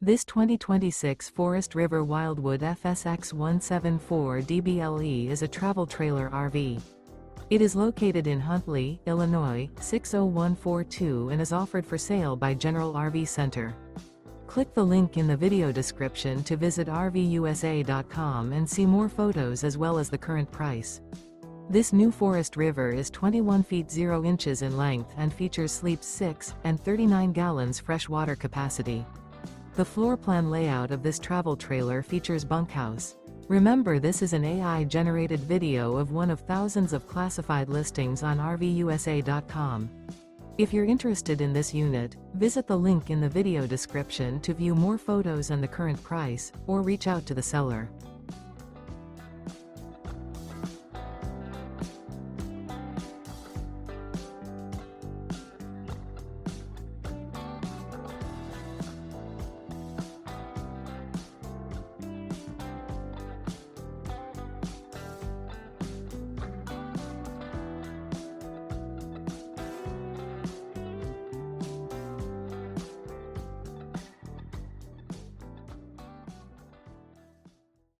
This 2026 Forest River Wildwood FSX 174 DBLE is a travel trailer RV. It is located in Huntley, Illinois, 60142 and is offered for sale by General RV Center. Click the link in the video description to visit RVUSA.com and see more photos as well as the current price. This new Forest River is 21 feet 0 inches in length and features sleeps 6 and 39 gallons fresh water capacity. The floor plan layout of this travel trailer features bunkhouse. Remember, this is an AI-generated video of one of thousands of classified listings on RVUSA.com. If you're interested in this unit, visit the link in the video description to view more photos and the current price, or reach out to the seller.